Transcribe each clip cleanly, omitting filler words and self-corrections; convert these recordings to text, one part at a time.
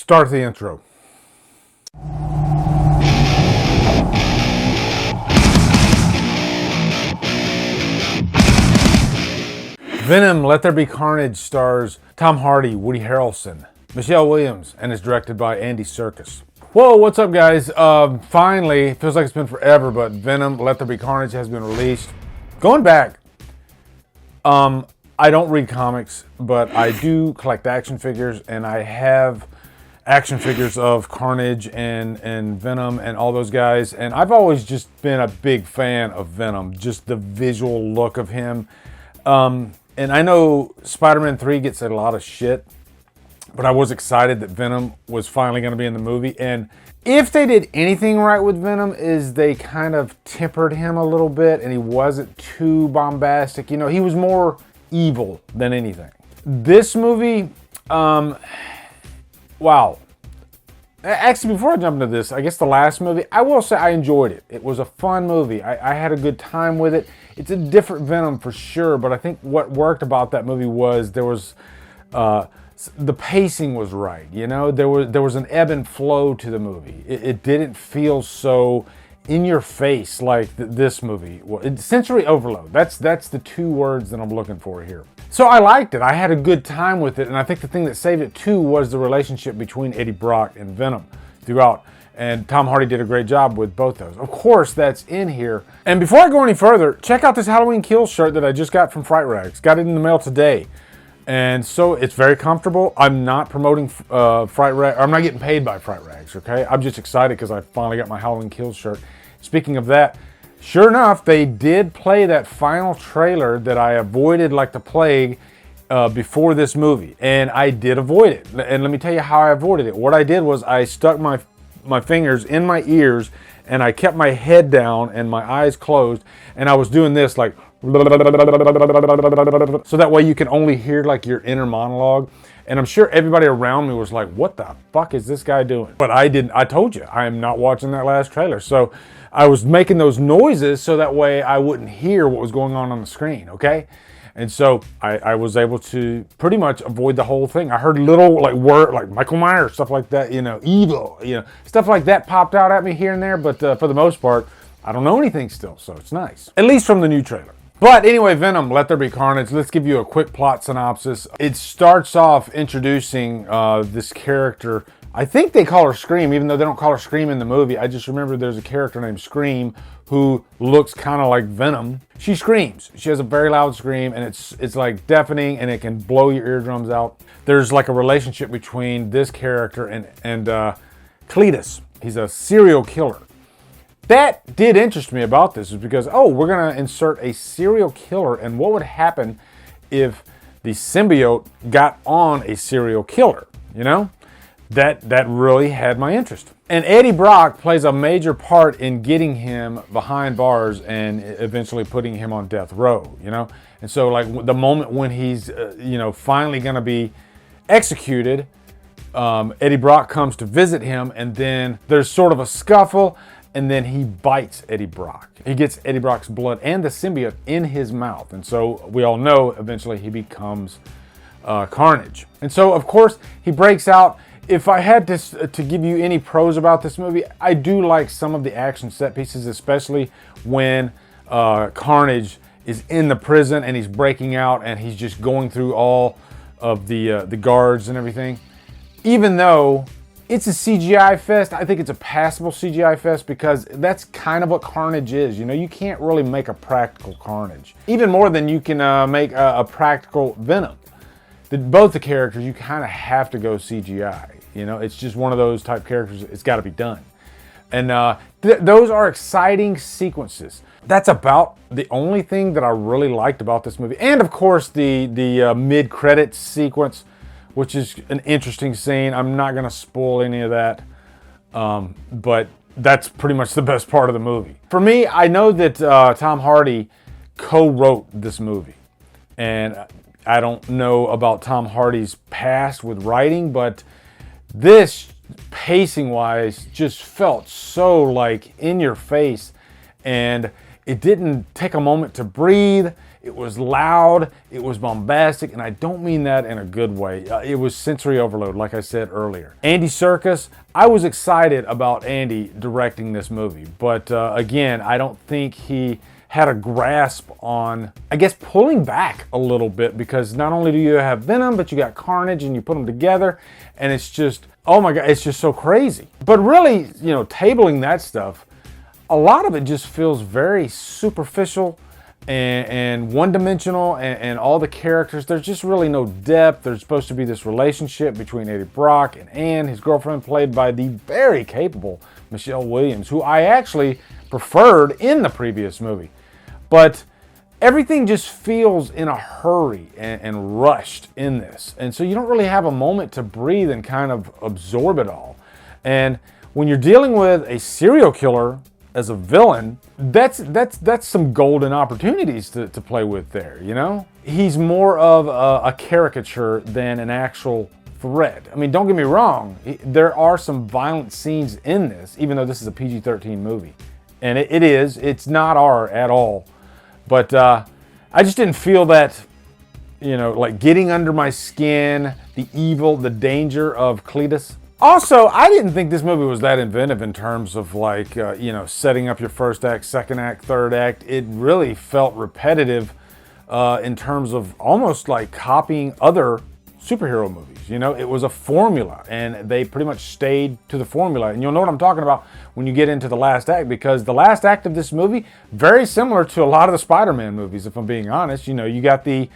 Start the intro. Venom, Let There Be Carnage stars Tom Hardy, Woody Harrelson, Michelle Williams, and is directed by Andy Serkis. Whoa, what's up, guys? Finally, it feels like it's been forever, but Venom, Let There Be Carnage has been released. Going back, I don't read comics, but I do collect action figures, and I have action figures of Carnage and Venom and all those guys, and I've always just been a big fan of Venom, just the visual look of him. And I know Spider-Man 3 gets a lot of shit, but I was excited that Venom was finally going to be in the movie. And if they did anything right with Venom, is they kind of tempered him a little bit, and he wasn't too bombastic. You know, he was more evil than anything. This movie, wow. Actually, before I jump into this, I guess the last movie, I will say I enjoyed it. It was a fun movie. I had a good time with it. It's a different Venom for sure, but I think what worked about that movie was there was the pacing was right. You know, there was an ebb and flow to the movie. It didn't feel so in your face like this movie. Sensory overload. That's the two words that I'm looking for here. So I liked it. I had a good time with it, and I think the thing that saved it too was the relationship between Eddie Brock and Venom throughout. And Tom Hardy did a great job with both those. Of course, that's in here. And before I go any further, check out this Halloween Kills shirt that I just got from Fright Rags. Got it in the mail today. And so it's very comfortable. I'm not promoting Fright Rags. I'm not getting paid by Fright Rags, okay? I'm just excited because I finally got my Halloween Kills shirt. Speaking of that, sure enough, they did play that final trailer that I avoided like the plague before this movie. And I did avoid it. And let me tell you how I avoided it. What I did was I stuck my fingers in my ears, and I kept my head down and my eyes closed, and I was doing this like so that way you can only hear like your inner monologue. And I'm sure everybody around me was like, what the fuck is this guy doing? But I didn't. I told you, I am not watching that last trailer. So I was making those noises so that way I wouldn't hear what was going on the screen, okay? And so I was able to pretty much avoid the whole thing. I heard little like word like Michael Myers, stuff like that, you know, evil, you know, stuff like that popped out at me here and there. But for the most part, I don't know anything still, so it's nice. At least from the new trailer. But anyway, Venom, Let There Be Carnage. Let's give you a quick plot synopsis. It starts off introducing this character. I think they call her Scream, even though they don't call her Scream in the movie. I just remember there's a character named Scream who looks kind of like Venom. She screams. She has a very loud scream, and it's like deafening, and it can blow your eardrums out. There's like a relationship between this character and Cletus. He's a serial killer. That did interest me about this is because, oh, we're going to insert a serial killer, and what would happen if the symbiote got on a serial killer, you know? That really had my interest. And Eddie Brock plays a major part in getting him behind bars and eventually putting him on death row, you know? And so like the moment when he's, you know, finally going to be executed, Eddie Brock comes to visit him, and then there's sort of a scuffle, and then he bites Eddie Brock. He gets Eddie Brock's blood and the symbiote in his mouth. And so we all know eventually he becomes Carnage. And so, of course, he breaks out. If I had to give you any pros about this movie, I do like some of the action set pieces, especially when Carnage is in the prison and he's breaking out and he's just going through all of the guards and everything. Even though it's a CGI fest, I think it's a passable CGI fest because that's kind of what Carnage is. You know, you can't really make a practical Carnage. Even more than you can make a practical Venom. Both the characters, you kind of have to go CGI. You know, it's just one of those type characters. It's got to be done. And those are exciting sequences. That's about the only thing that I really liked about this movie. And of course, the mid-credits sequence, which is an interesting scene. I'm not going to spoil any of that, but that's pretty much the best part of the movie. For me, I know that Tom Hardy co-wrote this movie, and I don't know about Tom Hardy's past with writing, but this, pacing-wise, just felt so like in your face, and it didn't take a moment to breathe. It was loud, it was bombastic, and I don't mean that in a good way. It was sensory overload, like I said earlier. Andy Serkis, I was excited about Andy directing this movie, but again, I don't think he had a grasp on, I guess, pulling back a little bit, because not only do you have Venom, but you got Carnage, and you put them together, and it's just, oh my God, it's just so crazy. But really, you know, tabling that stuff, a lot of it just feels very superficial and one-dimensional, and all the characters, there's just really no depth. There's supposed to be this relationship between Eddie Brock and Anne, his girlfriend, played by the very capable Michelle Williams, who I actually preferred in the previous movie. But everything just feels in a hurry and rushed in this. And so you don't really have a moment to breathe and kind of absorb it all. And when you're dealing with a serial killer as a villain, that's some golden opportunities to play with there, you know? He's more of a caricature than an actual threat. I mean, don't get me wrong, there are some violent scenes in this, even though this is a PG-13 movie. And it's not R at all. But I just didn't feel that, you know, like getting under my skin, the evil, the danger of Cletus. Also, I didn't think this movie was that inventive in terms of like, you know, setting up your first act, second act, third act. It really felt repetitive in terms of almost like copying other superhero movies. You know, it was a formula, and they pretty much stayed to the formula. And you'll know what I'm talking about when you get into the last act, because the last act of this movie, very similar to a lot of the Spider-Man movies, if I'm being honest. You know, you got the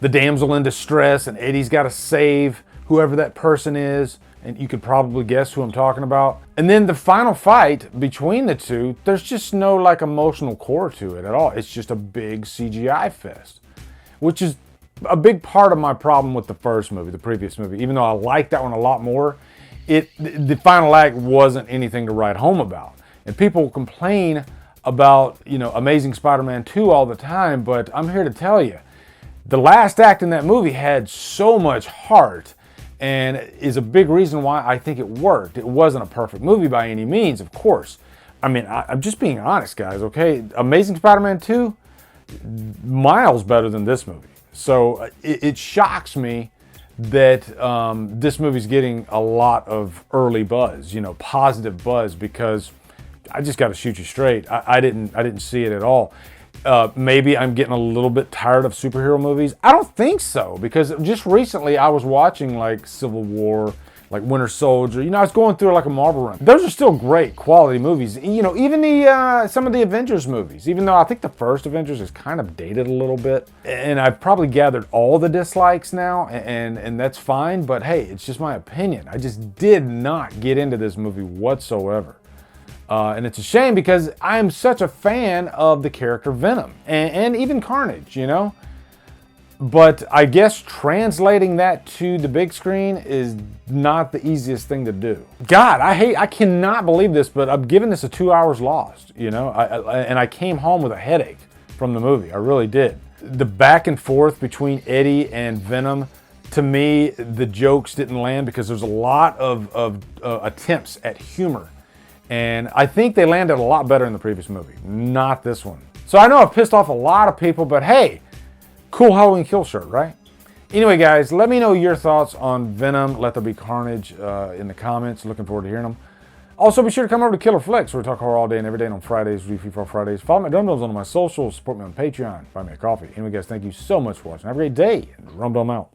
damsel in distress, and Eddie's got to save whoever that person is. And you could probably guess who I'm talking about. And then the final fight between the two, there's just no like emotional core to it at all. It's just a big CGI fest, which is a big part of my problem with the first movie, the previous movie. Even though I liked that one a lot more, the final act wasn't anything to write home about. And people complain about, you know, Amazing Spider-Man 2 all the time, but I'm here to tell you, the last act in that movie had so much heart, and is a big reason why I think it worked. It wasn't a perfect movie by any means, of course. I mean, I'm just being honest, guys, okay? Amazing Spider-Man 2, miles better than this movie. So it shocks me that this movie's getting a lot of early buzz, you know, positive buzz, because I just got to shoot you straight. I didn't see it at all. Maybe I'm getting a little bit tired of superhero movies. I don't think so, because just recently I was watching like Civil War, like Winter Soldier. You know, I was going through like a Marvel run. Those are still great quality movies. You know, even some of the Avengers movies, even though I think the first Avengers is kind of dated a little bit. And I've probably gathered all the dislikes now, and that's fine. But hey, it's just my opinion. I just did not get into this movie whatsoever. And it's a shame, because I am such a fan of the character Venom and even Carnage, you know? But I guess translating that to the big screen is not the easiest thing to do. God, I cannot believe this, but I'm giving this a 2 hours lost, you know? And I came home with a headache from the movie. I really did. The back and forth between Eddie and Venom, to me, the jokes didn't land, because there's a lot of attempts at humor. And I think they landed a lot better in the previous movie, not this one. So I know I've pissed off a lot of people, but hey, cool Halloween kill shirt, right? Anyway, guys, let me know your thoughts on Venom, Let There Be Carnage in the comments. Looking forward to hearing them. Also, be sure to come over to Killer Flicks, where we talk horror all day and every day, and on Fridays, Review for Fridays. Follow me at Drumdums on my socials, support me on Patreon, buy me a coffee. Anyway, guys, thank you so much for watching. Have a great day, and Drumdum out.